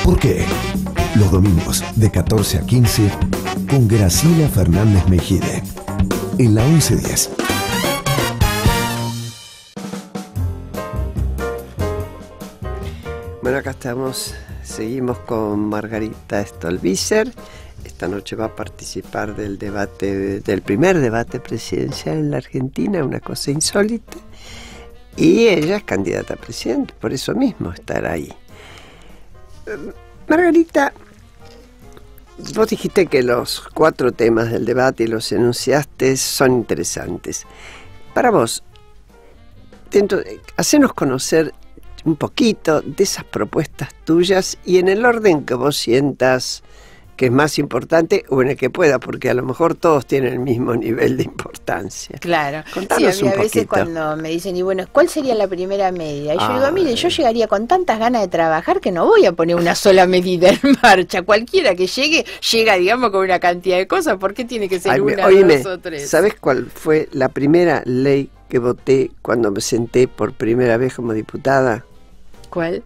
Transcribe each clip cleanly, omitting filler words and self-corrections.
¿Por qué? Los domingos de 14 a 15 con Graciela Fernández Mejide en la 1110. Bueno, acá estamos, seguimos con Margarita Stolbizer. Esta noche va a participar del primer debate presidencial en la Argentina, una cosa insólita. Y ella es candidata a presidente, por eso mismo estará ahí. Margarita, vos dijiste que los 4 temas del debate y los enunciaste son interesantes. Para vos, hacenos conocer un poquito de esas propuestas tuyas y en el orden que vos sientas que es más importante o en el que pueda, porque a lo mejor todos tienen el mismo nivel de importancia. Claro. Contanos sí, a veces cuando me dicen, y bueno, ¿cuál sería la primera medida? Y yo digo, mire, yo llegaría con tantas ganas de trabajar que no voy a poner una sola medida en marcha. Cualquiera que llegue, llega, digamos, con una cantidad de cosas. ¿Por qué tiene que ser dos o tres? ¿Sabés cuál fue la primera ley que voté cuando me senté por primera vez como diputada? ¿Cuál?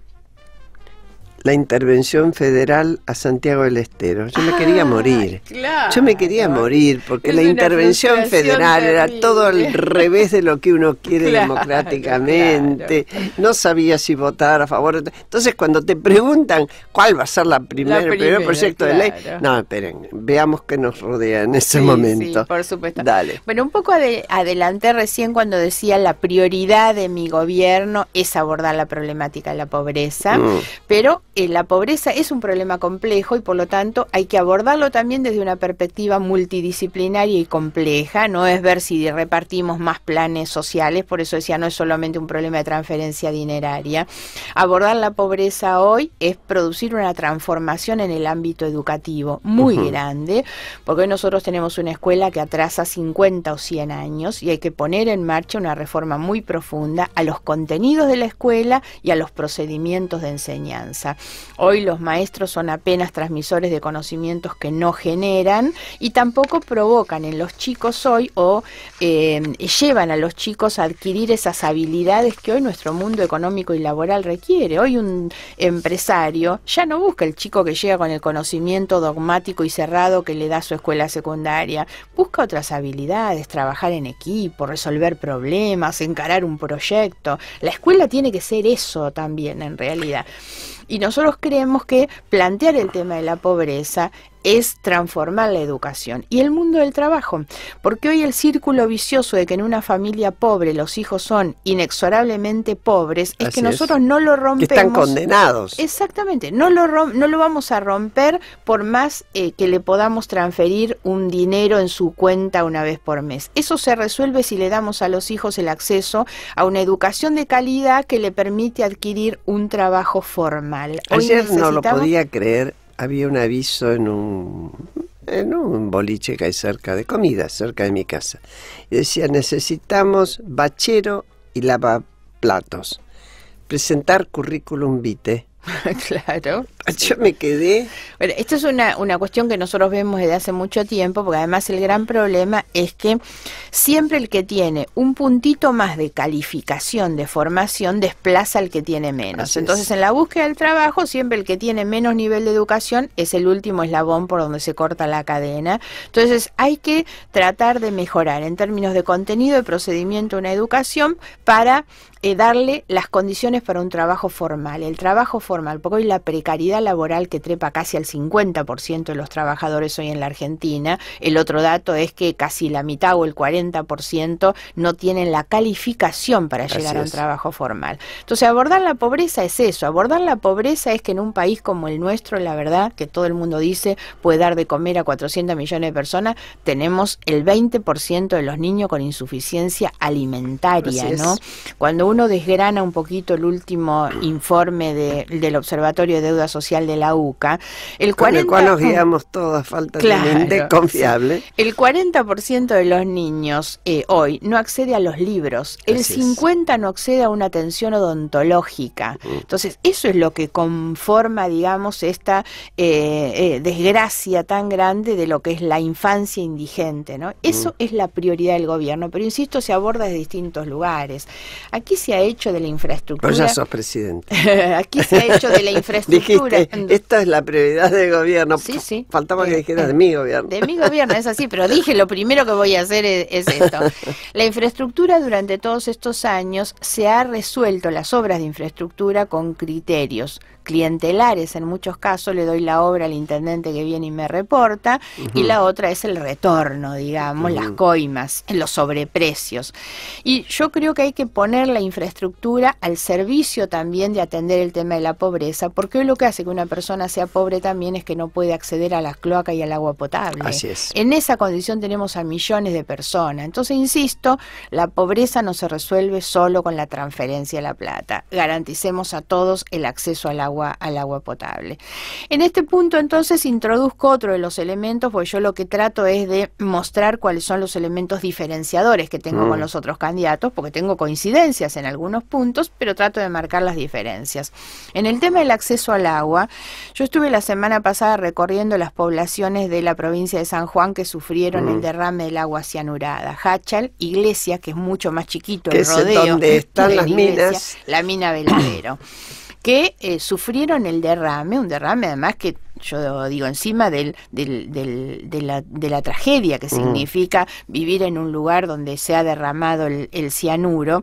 La intervención federal a Santiago del Estero. Yo me quería morir. Claro. Yo me quería morir porque la intervención federal era todo al revés de lo que uno quiere democráticamente. Claro. No sabía si votar a favor. Entonces, cuando te preguntan cuál va a ser el primer proyecto de ley, no, esperen, veamos qué nos rodea en ese momento. Sí, por supuesto. Dale. Bueno, un poco adelanté recién cuando decía la prioridad de mi gobierno es abordar la problemática de la pobreza, pero la pobreza es un problema complejo y por lo tanto hay que abordarlo también desde una perspectiva multidisciplinaria y compleja. No es ver si repartimos más planes sociales, por eso decía, no es solamente un problema de transferencia dineraria. Abordar la pobreza hoy es producir una transformación en el ámbito educativo muy grande, porque hoy nosotros tenemos una escuela que atrasa 50 o 100 años y hay que poner en marcha una reforma muy profunda a los contenidos de la escuela y a los procedimientos de enseñanza. Hoy los maestros son apenas transmisores de conocimientos que no generan y tampoco provocan en los chicos hoy o llevan a los chicos a adquirir esas habilidades que hoy nuestro mundo económico y laboral requiere. Hoy un empresario ya no busca el chico que llega con el conocimiento dogmático y cerrado que le da su escuela secundaria. Busca otras habilidades, trabajar en equipo, resolver problemas, encarar un proyecto. La escuela tiene que ser eso también en realidad. Y nosotros creemos que plantear el tema de la pobreza es transformar la educación y el mundo del trabajo, porque hoy el círculo vicioso de que en una familia pobre los hijos son inexorablemente pobres es que nosotros no lo rompemos. Que están condenados. Exactamente, no lo vamos a romper por más que le podamos transferir un dinero en su cuenta una vez por mes. Eso se resuelve si le damos a los hijos el acceso a una educación de calidad que le permite adquirir un trabajo formal. Ayer no lo podía creer. Había un aviso en un boliche que hay cerca de mi casa. Y decía, necesitamos bachero y lavaplatos. Presentar currículum vitae. Claro. Yo me quedé. Bueno, esto es una cuestión que nosotros vemos desde hace mucho tiempo, porque además el gran problema es que siempre el que tiene un puntito más de calificación, de formación, desplaza al que tiene menos. Entonces, en la búsqueda del trabajo, siempre el que tiene menos nivel de educación es el último eslabón por donde se corta la cadena. Entonces, hay que tratar de mejorar en términos de contenido, de procedimiento, una educación para darle las condiciones para un trabajo formal. El trabajo formal, porque hoy la precariedad laboral que trepa casi al 50% de los trabajadores hoy en la Argentina, el otro dato es que casi la mitad o el 40% no tienen la calificación para llegar a un trabajo formal. Entonces, abordar la pobreza es eso, abordar la pobreza es que en un país como el nuestro, la verdad, que todo el mundo dice puede dar de comer a 400 millones de personas, tenemos el 20% de los niños con insuficiencia alimentaria, ¿no? Cuando uno desgrana un poquito el último informe del Observatorio de Deuda Social de la UCA, el 40%, con el cual nos guiamos todos a falta de confiable. El 40% de los niños hoy no accede a los libros, el 50% no accede a una atención odontológica. Entonces, eso es lo que conforma, digamos, esta desgracia tan grande de lo que es la infancia indigente, ¿no? Eso es la prioridad del gobierno, pero insisto, se aborda desde distintos lugares. Aquí se ha hecho de la infraestructura. Pero ya sos presidente. Aquí se ha hecho de la infraestructura. esta es la prioridad del gobierno. Sí, sí. Faltaba que dijera de mi gobierno. De mi gobierno, es así, pero dije, lo primero que voy a hacer es esto. La infraestructura durante todos estos años se ha resuelto, las obras de infraestructura, con criterios clientelares. En muchos casos le doy la obra al intendente que viene y me reporta, y la otra es el retorno, digamos, las coimas, los sobreprecios. Y yo creo que hay que poner la infraestructura al servicio también de atender el tema de la pobreza, porque hoy lo que hace que una persona sea pobre también es que no puede acceder a las cloacas y al agua potable. Así es. En esa condición tenemos a millones de personas. Entonces, insisto, la pobreza no se resuelve solo con la transferencia de la plata. Garanticemos a todos el acceso al agua potable. En este punto, entonces, introduzco otro de los elementos, porque yo lo que trato es de mostrar cuáles son los elementos diferenciadores que tengo con los otros candidatos, porque tengo coincidencias en algunos puntos, pero trato de marcar las diferencias. En el tema del acceso al agua, yo estuve la semana pasada recorriendo las poblaciones de la provincia de San Juan que sufrieron el derrame del agua cianurada. Jáchal, Iglesia, que es mucho más chiquito, el rodeo, donde están las Iglesia, minas, la mina Veladero, que sufrieron el derrame, un derrame además que yo digo encima de la tragedia que significa vivir en un lugar donde se ha derramado el cianuro,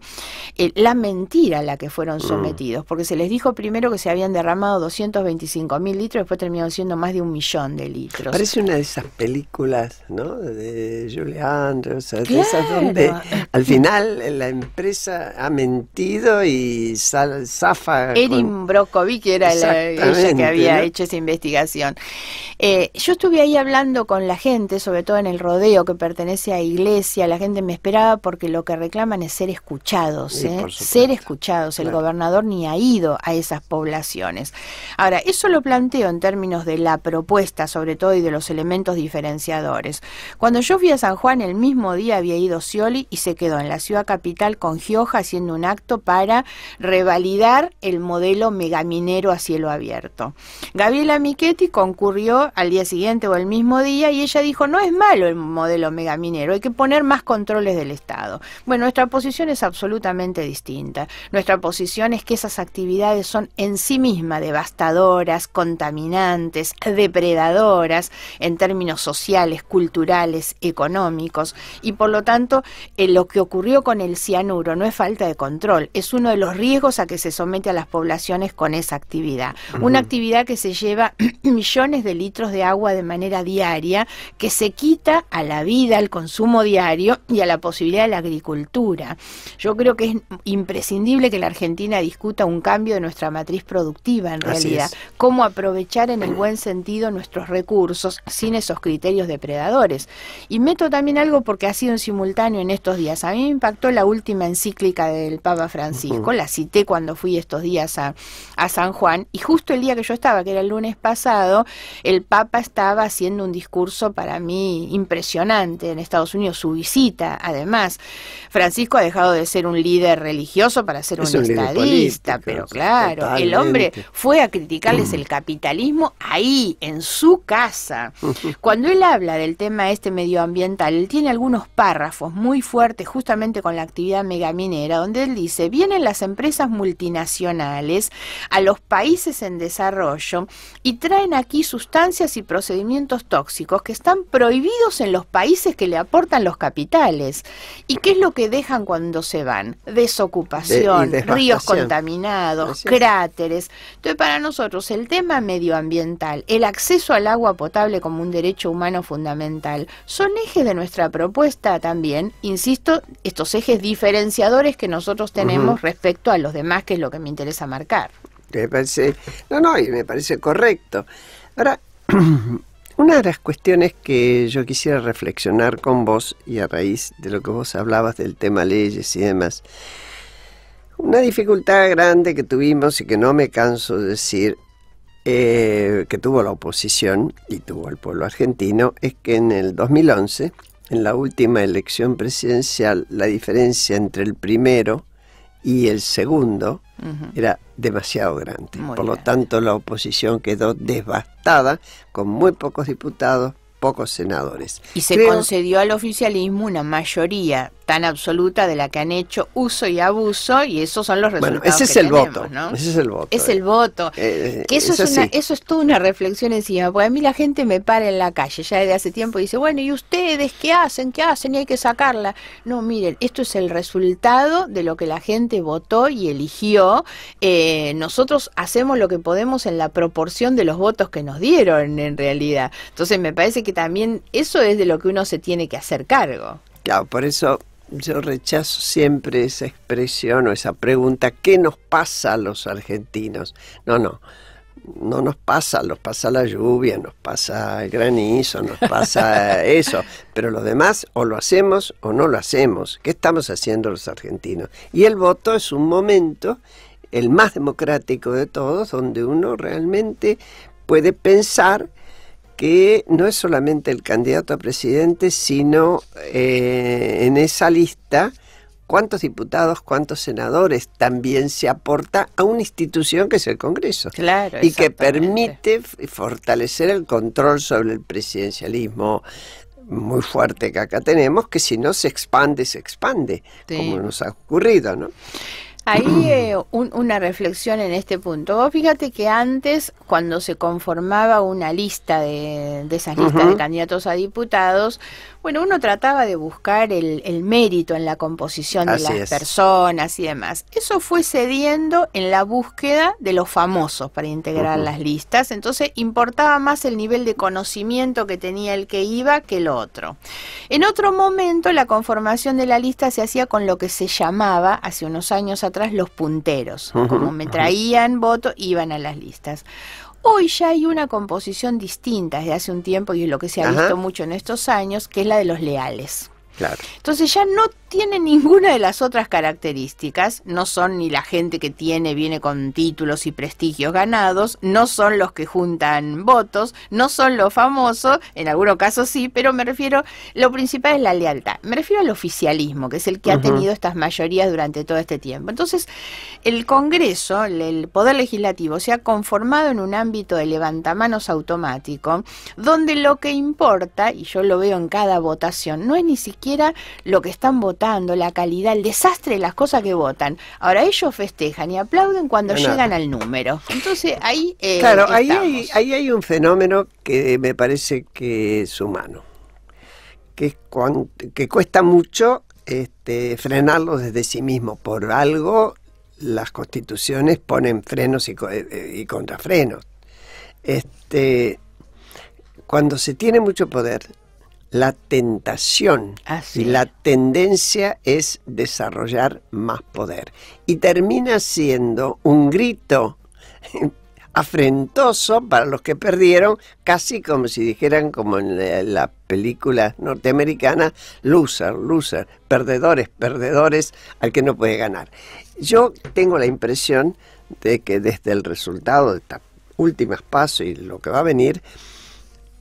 la mentira a la que fueron sometidos, porque se les dijo primero que se habían derramado 225.000 litros, después terminaron siendo más de 1 millón de litros. Parece una de esas películas, ¿no?, de Julie Andrews, claro, esas donde al final la empresa ha mentido y zafa. Erin Brockovich, que era ella que había hecho esa investigación. Yo estuve ahí hablando con la gente, sobre todo en el rodeo que pertenece a Iglesia. La gente me esperaba porque lo que reclaman es ser escuchados, ser escuchados. El gobernador ni ha ido a esas poblaciones. Ahora, eso lo planteo en términos de la propuesta, sobre todo, y de los elementos diferenciadores. Cuando yo fui a San Juan, el mismo día había ido Scioli y se quedó en la ciudad capital con Gioja haciendo un acto para revalidar el modelo megaminero a cielo abierto. Gabriela Michetti concurrió al día siguiente o el mismo día y ella dijo, no es malo el modelo megaminero, hay que poner más controles del Estado. Bueno, nuestra posición es absolutamente distinta. Nuestra posición es que esas actividades son en sí mismas devastadoras, contaminantes, depredadoras en términos sociales, culturales, económicos, y por lo tanto lo que ocurrió con el cianuro no es falta de control, es uno de los riesgos a que se somete a las poblaciones con esa actividad. Una actividad que se lleva millones de litros de agua de manera diaria, que se quita a la vida, al consumo diario y a la posibilidad de la agricultura. Yo creo que es imprescindible que la Argentina discuta un cambio de nuestra matriz productiva, en realidad. Cómo aprovechar en el buen sentido nuestros recursos sin esos criterios depredadores. Y meto también algo porque ha sido en simultáneo en estos días. A mí me impactó la última encíclica del Papa Francisco, la cité cuando fui estos días a San Juan, y justo el día que yo estaba, que era el lunes pasado, el Papa estaba haciendo un discurso para mí impresionante en Estados Unidos, su visita. Además, Francisco ha dejado de ser un líder religioso para ser un estadista, pero claro, totalmente. El hombre fue a criticarles el capitalismo ahí, en su casa. Cuando él habla del tema medioambiental, él tiene algunos párrafos muy fuertes justamente con la actividad megaminera, donde él dice, vienen las empresas multinacionales a los países en desarrollo y traen aquí sustancias y procedimientos tóxicos que están prohibidos en los países que le aportan los capitales. ¿Y qué es lo que dejan cuando se van? Desocupación, ríos contaminados, cráteres. Entonces, para nosotros el tema medioambiental, el acceso al agua potable como un derecho humano fundamental, son ejes de nuestra propuesta también, insisto, estos ejes diferenciadores que nosotros tenemos respecto a los demás, que es lo que me interesa marcar. Me parece, y me parece correcto. Ahora, una de las cuestiones que yo quisiera reflexionar con vos, y a raíz de lo que vos hablabas del tema leyes y demás, una dificultad grande que tuvimos y que no me canso de decir, que tuvo la oposición y tuvo el pueblo argentino, es que en el 2011, en la última elección presidencial, la diferencia entre el primero y el segundo era demasiado grande. Por lo tanto, la oposición quedó devastada, con muy pocos diputados, pocos senadores. Y se concedió al oficialismo una mayoría tan absoluta de la que han hecho uso y abuso, y esos son los resultados. Bueno, ese es el voto, ¿no? Ese es el voto. Es el voto. Que eso es toda una reflexión encima, porque a mí la gente me para en la calle ya desde hace tiempo y dice, bueno, ¿y ustedes qué hacen? ¿Qué hacen? Y hay que sacarla. No, miren, esto es el resultado de lo que la gente votó y eligió. Nosotros hacemos lo que podemos en la proporción de los votos que nos dieron, en realidad. Entonces me parece que también eso es de lo que uno se tiene que hacer cargo. Claro, por eso yo rechazo siempre esa expresión o esa pregunta, ¿qué nos pasa a los argentinos? No nos pasa la lluvia, nos pasa el granizo, nos pasa eso, pero lo demás o lo hacemos o no lo hacemos. ¿Qué estamos haciendo los argentinos? Y el voto es un momento, el más democrático de todos, donde uno realmente puede pensar que no es solamente el candidato a presidente, sino en esa lista cuántos diputados, cuántos senadores también se aporta a una institución que es el Congreso. Claro, y que permite fortalecer el control sobre el presidencialismo muy fuerte que acá tenemos, que si no se expande, sí, como nos ha ocurrido, ¿no? Ahí una reflexión en este punto. Vos fíjate que antes, cuando se conformaba una lista de esas listas de candidatos a diputados, bueno, uno trataba de buscar el mérito en la composición de las personas y demás. Eso fue cediendo en la búsqueda de los famosos para integrar las listas. Entonces importaba más el nivel de conocimiento que tenía el que iba que el otro. En otro momento la conformación de la lista se hacía con lo que se llamaba, hace unos años atrás, los punteros. Como me traían voto, iban a las listas. Hoy ya hay una composición distinta desde hace un tiempo, y es lo que se ha visto mucho en estos años, que es la de los leales. Claro. Entonces ya no tiene ninguna de las otras características, no son ni la gente que viene con títulos y prestigios ganados, no son los que juntan votos, no son los famosos, en algunos casos sí, pero me refiero, lo principal es la lealtad, me refiero al oficialismo, que es el que ha tenido estas mayorías durante todo este tiempo. Entonces, el Congreso, el Poder Legislativo, se ha conformado en un ámbito de levantamanos automático, donde lo que importa, y yo lo veo en cada votación, no es ni siquiera lo que están votando, la calidad, el desastre de las cosas que votan. Ahora ellos festejan y aplauden cuando llegan al número. Entonces ahí claro, ahí hay un fenómeno que me parece que es humano, que cuesta mucho frenarlo desde sí mismo. Por algo las constituciones ponen frenos y contrafrenos. Cuando se tiene mucho poder, la tentación y la tendencia es desarrollar más poder. Y termina siendo un grito afrentoso para los que perdieron, casi como si dijeran, como en la película norteamericana, loser, perdedores al que no puede ganar. Yo tengo la impresión de que desde el resultado de estas últimas pasos y lo que va a venir,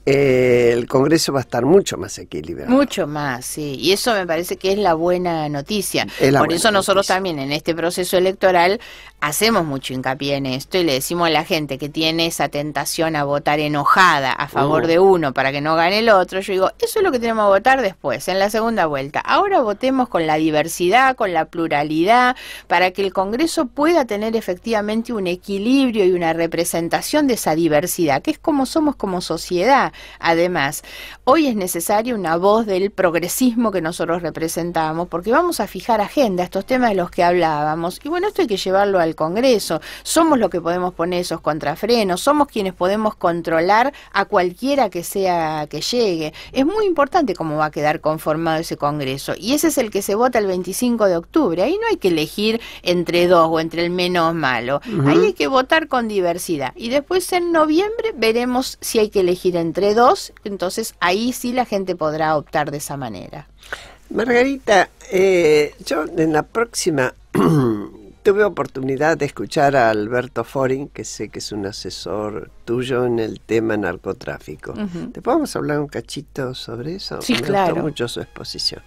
el Congreso va a estar mucho más equilibrado. Mucho más, sí. Y eso me parece que es la buena noticia. Por eso nosotros también en este proceso electoral hacemos mucho hincapié en esto y le decimos a la gente que tiene esa tentación a votar enojada a favor de uno para que no gane el otro. Yo digo, eso es lo que tenemos que votar después, en la segunda vuelta. Ahora votemos con la diversidad, con la pluralidad, para que el Congreso pueda tener efectivamente un equilibrio y una representación de esa diversidad, que es como somos como sociedad. Además, hoy es necesaria una voz del progresismo que nosotros representamos, porque vamos a fijar agenda, estos temas de los que hablábamos, y bueno, esto hay que llevarlo al Congreso. Somos los que podemos poner esos contrafrenos, somos quienes podemos controlar a cualquiera que sea que llegue. Es muy importante cómo va a quedar conformado ese Congreso, y ese es el que se vota el 25 de octubre. Ahí no hay que elegir entre dos o entre el menos malo, ahí hay que votar con diversidad, y después en noviembre veremos si hay que elegir entre dos, entonces ahí sí la gente podrá optar de esa manera. Margarita, yo en la próxima tuve oportunidad de escuchar a Alberto Forin, que sé que es un asesor tuyo en el tema narcotráfico. ¿Te podemos hablar un cachito sobre eso? Sí, claro. Me gustó mucho su exposición.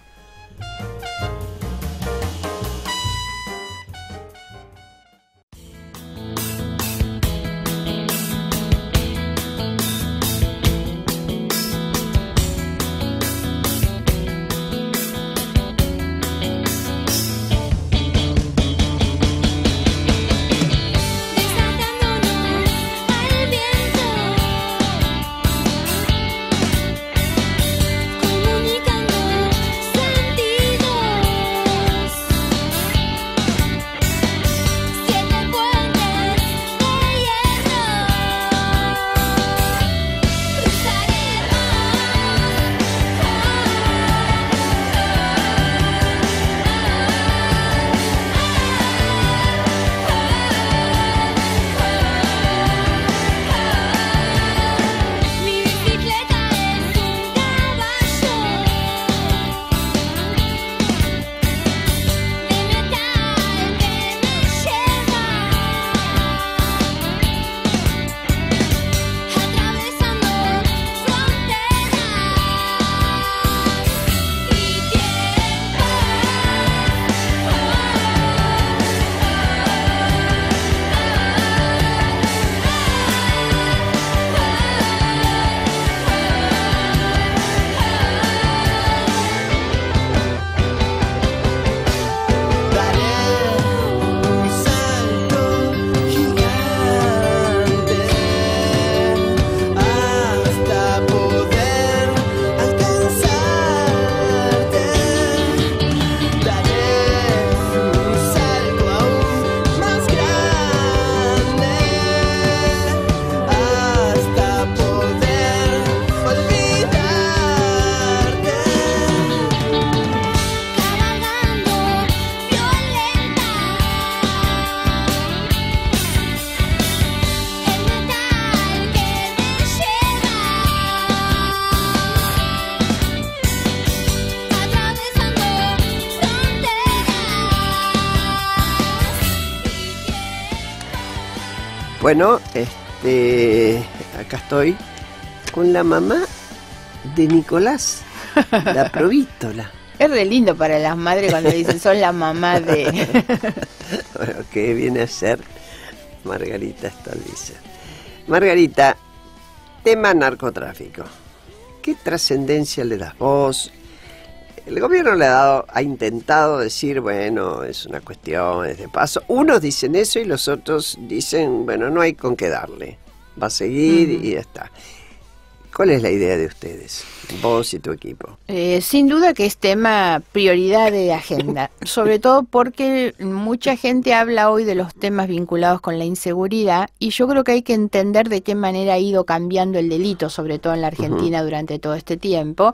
Bueno, acá estoy con la mamá de Nicolás, la provístola. Es re lindo para las madres cuando dicen son la mamá de... Bueno, ¿qué viene a ser Margarita Stolbizer? Margarita, tema narcotráfico. ¿Qué trascendencia le das vos? El gobierno ha intentado decir, bueno, es una cuestión, es de paso. Unos dicen eso y los otros dicen, bueno, no hay con qué darle. Va a seguir y ya está. ¿Cuál es la idea de ustedes, vos y tu equipo? Sin duda que es tema prioridad de agenda, sobre todo porque mucha gente habla hoy de los temas vinculados con la inseguridad y yo creo que hay que entender de qué manera ha ido cambiando el delito, sobre todo en la Argentina durante todo este tiempo.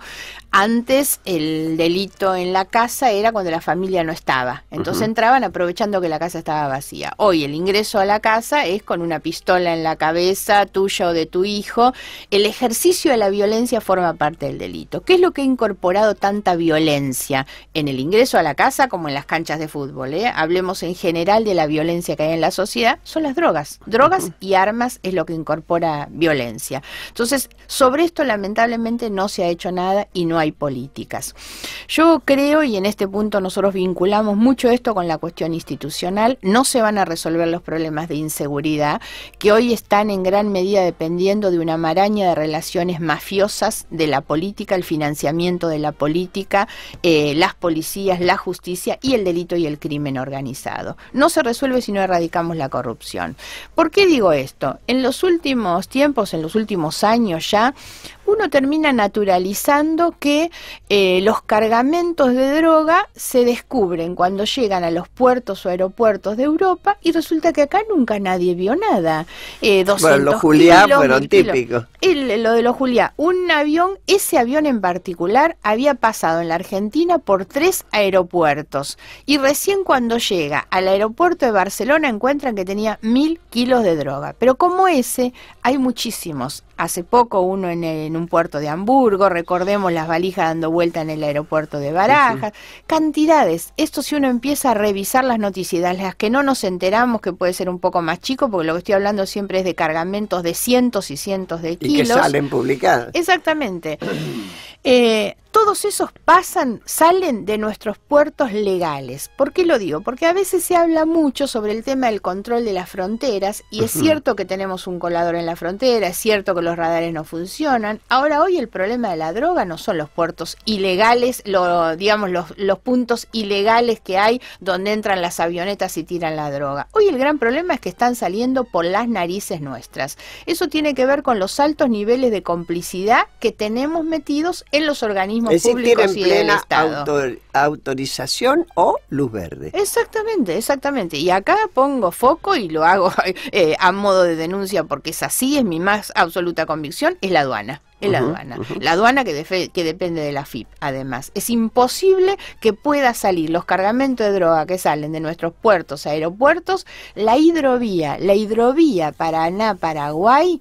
Antes el delito en la casa era cuando la familia no estaba, entonces entraban aprovechando que la casa estaba vacía. Hoy el ingreso a la casa es con una pistola en la cabeza, tuya o de tu hijo. El ejercicio de la violencia forma parte del delito. ¿Qué es lo que ha incorporado tanta violencia en el ingreso a la casa como en las canchas de fútbol? Hablemos en general de la violencia que hay en la sociedad, son las drogas. Drogas y armas es lo que incorpora violencia. Entonces, sobre esto lamentablemente no se ha hecho nada y no hay políticas. Yo creo, y en este punto nosotros vinculamos mucho esto con la cuestión institucional, no se van a resolver los problemas de inseguridad que hoy están en gran medida dependiendo de una maraña de relaciones mafiosas de la política, el financiamiento de la política, las policías, la justicia y el delito y el crimen organizado. No se resuelve si no erradicamos la corrupción. ¿Por qué digo esto? En los últimos tiempos, en los últimos años ya, uno termina naturalizando que los cargamentos de droga se descubren cuando llegan a los puertos o aeropuertos de Europa y resulta que acá nunca nadie vio nada. 200 bueno, los Juliá kilos, fueron típicos. Lo de los Juliá, un avión, ese avión en particular había pasado en la Argentina por 3 aeropuertos y recién cuando llega al aeropuerto de Barcelona encuentran que tenía 1000 kilos de droga. Pero como ese hay muchísimos. Hace poco uno en un puerto de Hamburgo, recordemos las valijas dando vuelta en el aeropuerto de Barajas, cantidades. Esto si uno empieza a revisar las noticias, las que no nos enteramos, que puede ser un poco más chico, porque lo que estoy hablando siempre es de cargamentos de cientos y cientos de kilos. Y que salen publicadas. Exactamente. Todos esos salen de nuestros puertos legales. ¿Por qué lo digo? Porque a veces se habla mucho sobre el tema del control de las fronteras y es cierto que tenemos un colador en la frontera, es cierto que los radares no funcionan. Ahora hoy el problema de la droga no son los puertos ilegales, los puntos ilegales que hay donde entran las avionetas y tiran la droga. Hoy el gran problema es que están saliendo por las narices nuestras. Eso tiene que ver con los altos niveles de complicidad que tenemos metidos en los organismos públicos y del Estado. Autorización o luz verde. Exactamente. Y acá pongo foco y lo hago a modo de denuncia porque es así, es mi más absoluta convicción, es la aduana. La aduana que depende de la FIP, además. Es imposible que pueda salir los cargamentos de droga que salen de nuestros puertos, aeropuertos, la hidrovía Paraná-Paraguay.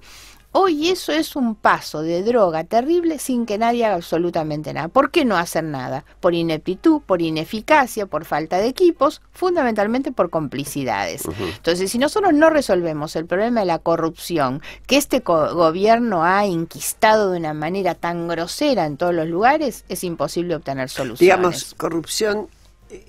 Hoy eso es un paso de droga terrible sin que nadie haga absolutamente nada. ¿Por qué no hacer nada? Por ineptitud, por ineficacia, por falta de equipos, fundamentalmente por complicidades. Entonces, si nosotros no resolvemos el problema de la corrupción, que este gobierno ha inquistado de una manera tan grosera en todos los lugares, es imposible obtener soluciones. Digamos, corrupción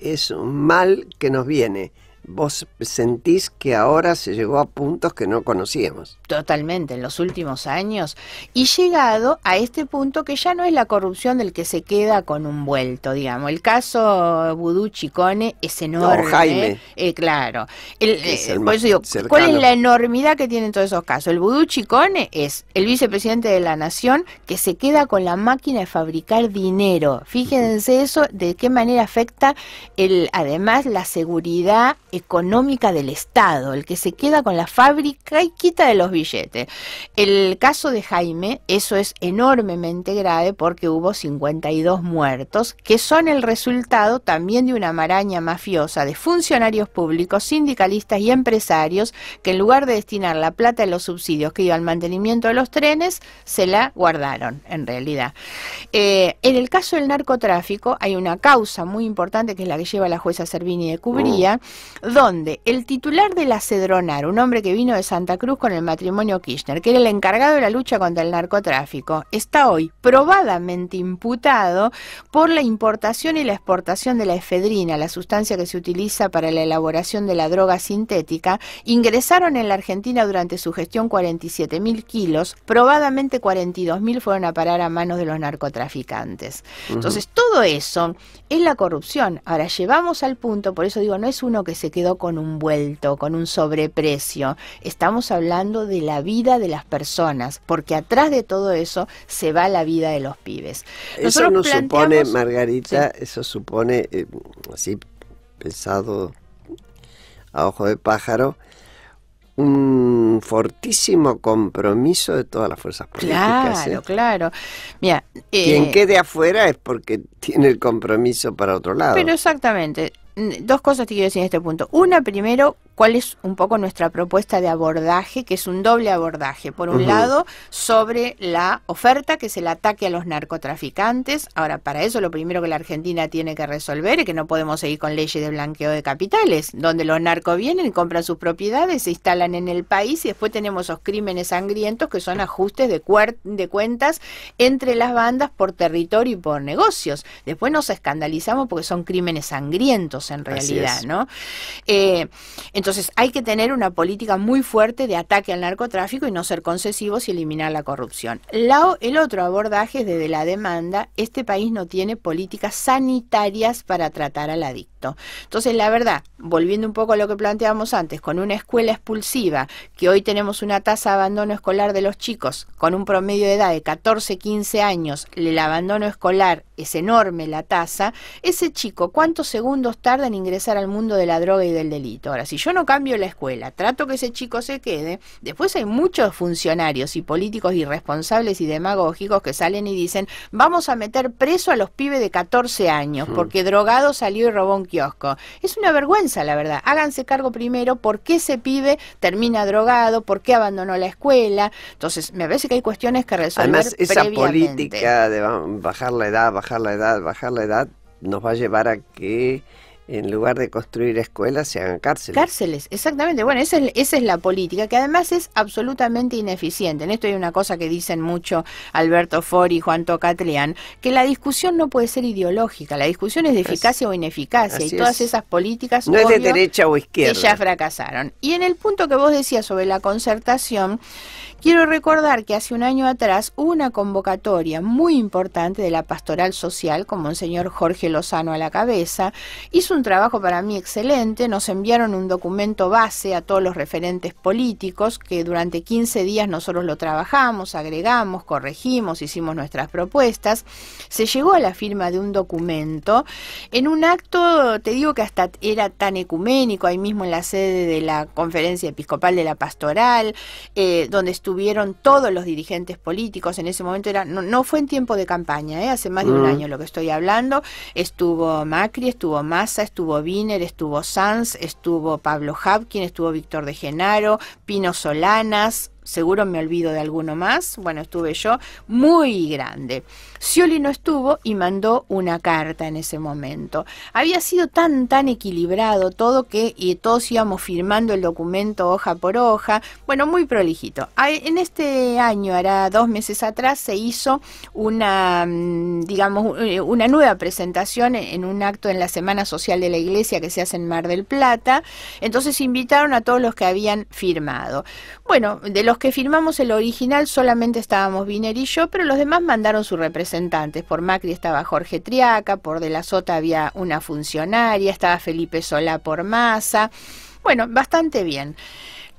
es un mal que nos viene. ¿Vos sentís que ahora se llegó a puntos que no conocíamos? Totalmente, en los últimos años. Y llegado a este punto que ya no es la corrupción del que se queda con un vuelto, digamos. El caso Vudú Chicone es enorme. No, Jaime. Claro. Por eso digo, ¿cuál es la enormidad que tienen todos esos casos? El Vudú Chicone es el vicepresidente de la Nación que se queda con la máquina de fabricar dinero. Fíjense eso, de qué manera afecta además la seguridad económica del Estado, el que se queda con la fábrica y quita de los billetes. El caso de Jaime, eso es enormemente grave porque hubo 52 muertos, que son el resultado también de una maraña mafiosa de funcionarios públicos, sindicalistas y empresarios que en lugar de destinar la plata de los subsidios que iba al mantenimiento de los trenes, se la guardaron, en realidad. En el caso del narcotráfico hay una causa muy importante que es la que lleva la jueza Servini de Cubría, donde el titular de la Cedronar, un hombre que vino de Santa Cruz con el matrimonio Kirchner, que era el encargado de la lucha contra el narcotráfico, está hoy probadamente imputado por la importación y la exportación de la efedrina, la sustancia que se utiliza para la elaboración de la droga sintética. Ingresaron en la Argentina durante su gestión 47.000 kilos, probadamente 42.000 fueron a parar a manos de los narcotraficantes. Entonces, todo eso es la corrupción. Ahora, llevamos al punto, por eso digo, no es uno que se quedó con un vuelto, con un sobreprecio. Estamos hablando de la vida de las personas, porque atrás de todo eso se va la vida de los pibes. Eso no supone, Margarita, sí. Eso supone, así pensado a ojo de pájaro, un fortísimo compromiso de todas las fuerzas políticas. Claro, claro. Mira, quien quede afuera es porque tiene el compromiso para otro lado. Pero exactamente. Dos cosas te quiero decir en este punto. Una, primero, cuál es un poco nuestra propuesta de abordaje, que es un doble abordaje. Por un lado, sobre la oferta, que es el ataque a los narcotraficantes. Ahora, para eso lo primero que la Argentina tiene que resolver es que no podemos seguir con leyes de blanqueo de capitales, donde los narcos vienen y compran sus propiedades, se instalan en el país y después tenemos esos crímenes sangrientos que son ajustes de cuentas entre las bandas por territorio y por negocios. Después nos escandalizamos porque son crímenes sangrientos en realidad, ¿no? Entonces hay que tener una política muy fuerte de ataque al narcotráfico y no ser concesivos y eliminar la corrupción. El otro abordaje es desde la demanda. Este país no tiene políticas sanitarias para tratar al adicto. Entonces, la verdad, volviendo un poco a lo que planteábamos antes, con una escuela expulsiva, que hoy tenemos una tasa de abandono escolar de los chicos con un promedio de edad de 14, 15 años, el abandono escolar es enorme, la tasa, ese chico, ¿cuántos segundos tarda en ingresar al mundo de la droga y del delito? Ahora, si yo no cambio la escuela, trato que ese chico se quede, después hay muchos funcionarios y políticos irresponsables y demagógicos que salen y dicen, vamos a meter preso a los pibes de 14 años, porque drogado salió y robó un kiosco. Es una vergüenza, la verdad. Háganse cargo primero por qué ese pibe termina drogado, por qué abandonó la escuela. Entonces, me parece que hay cuestiones que resolver. Además, esa política de bajar la edad, nos va a llevar a que en lugar de construir escuelas se hagan cárceles. Cárceles, exactamente. Bueno, esa es la política, que además es absolutamente ineficiente. En esto hay una cosa que dicen mucho Alberto Fori y Juan Tocatlián, que la discusión no puede ser ideológica, la discusión es de eficacia o ineficacia, y todas esas políticas no es de derecha o izquierda, que ya fracasaron. Y en el punto que vos decías sobre la concertación, quiero recordar que hace un año atrás hubo una convocatoria muy importante de la Pastoral Social, con Monseñor Jorge Lozano a la cabeza. Hizo un trabajo para mí excelente, nos enviaron un documento base a todos los referentes políticos, que durante 15 días nosotros lo trabajamos, agregamos, corregimos, hicimos nuestras propuestas. Se llegó a la firma de un documento en un acto, te digo que hasta era tan ecuménico, ahí mismo en la sede de la Conferencia Episcopal de la Pastoral, donde estuvieron todos los dirigentes políticos. En ese momento no fue en tiempo de campaña, hace más de un año lo que estoy hablando. Estuvo Macri, estuvo Massa, estuvo Wiener, estuvo Sanz, estuvo Pablo Habkin, estuvo Víctor de Genaro, Pino Solanas, seguro me olvido de alguno más, bueno, estuve yo, muy grande. Scioli no estuvo y mandó una carta en ese momento. Había sido tan equilibrado todo que todos íbamos firmando el documento hoja por hoja, bueno, muy prolijito. En este año, hará 2 meses atrás, se hizo una nueva presentación en un acto en la Semana Social de la Iglesia que se hace en Mar del Plata. Entonces invitaron a todos los que habían firmado. Bueno, de los que firmamos el original solamente estábamos Wiener y yo, pero los demás mandaron sus representantes. Por Macri estaba Jorge Triaca, por De la Sota había una funcionaria, estaba Felipe Solá por Massa. Bueno, bastante bien.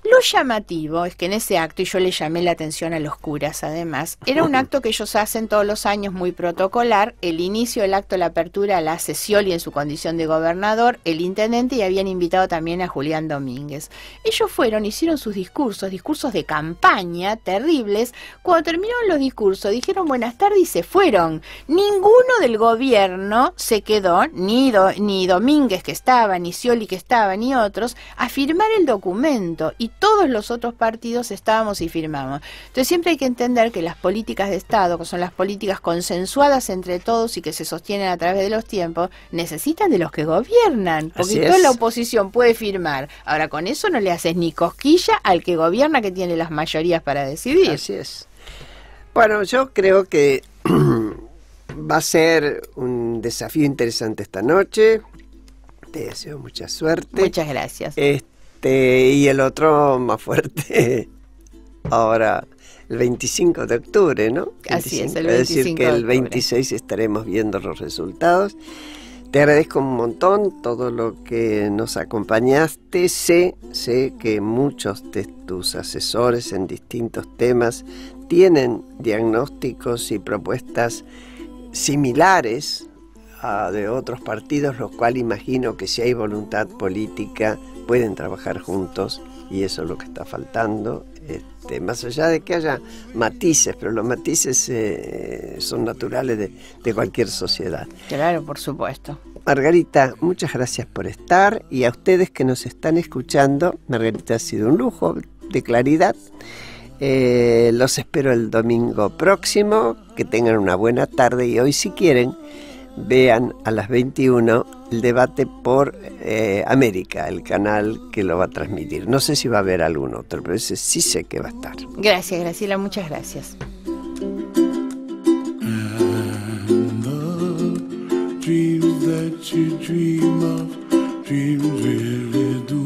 Lo llamativo es que en ese acto, y yo le llamé la atención a los curas además, era un acto que ellos hacen todos los años muy protocolar. El inicio del acto, la apertura, la hace Scioli en su condición de gobernador, el intendente, y habían invitado también a Julián Domínguez. Ellos fueron, hicieron sus discursos de campaña terribles. Cuando terminaron los discursos dijeron buenas tardes y se fueron. Ninguno del gobierno se quedó, ni Domínguez que estaba, ni Scioli que estaba, ni otros, a firmar el documento. Y todos los otros partidos estábamos y firmamos. Entonces siempre hay que entender que las políticas de Estado, que son las políticas consensuadas entre todos y que se sostienen a través de los tiempos, necesitan de los que gobiernan, porque toda la oposición puede firmar. Ahora, con eso no le haces ni cosquilla al que gobierna, que tiene las mayorías para decidir. Así es. Bueno, yo creo que va a ser un desafío interesante esta noche. Te deseo mucha suerte. Muchas gracias. Y el otro más fuerte ahora, el 25 de octubre, ¿no? Así es, el 25 de octubre. Es decir, que el 26 estaremos viendo los resultados. Te agradezco un montón todo lo que nos acompañaste. Sé que muchos de tus asesores en distintos temas tienen diagnósticos y propuestas similares a de otros partidos, lo cual imagino que si hay voluntad política pueden trabajar juntos, y eso es lo que está faltando. Más allá de que haya matices, pero los matices son naturales de cualquier sociedad. Claro, por supuesto. Margarita, muchas gracias por estar, y a ustedes que nos están escuchando, Margarita, ha sido un lujo de claridad. Los espero el domingo próximo, que tengan una buena tarde, y hoy, si quieren, vean a las 21 el debate por América, el canal que lo va a transmitir. No sé si va a haber algún otro, pero ese sí sé que va a estar. Gracias, Graciela, muchas gracias. Dreams that you dream of, dreams really do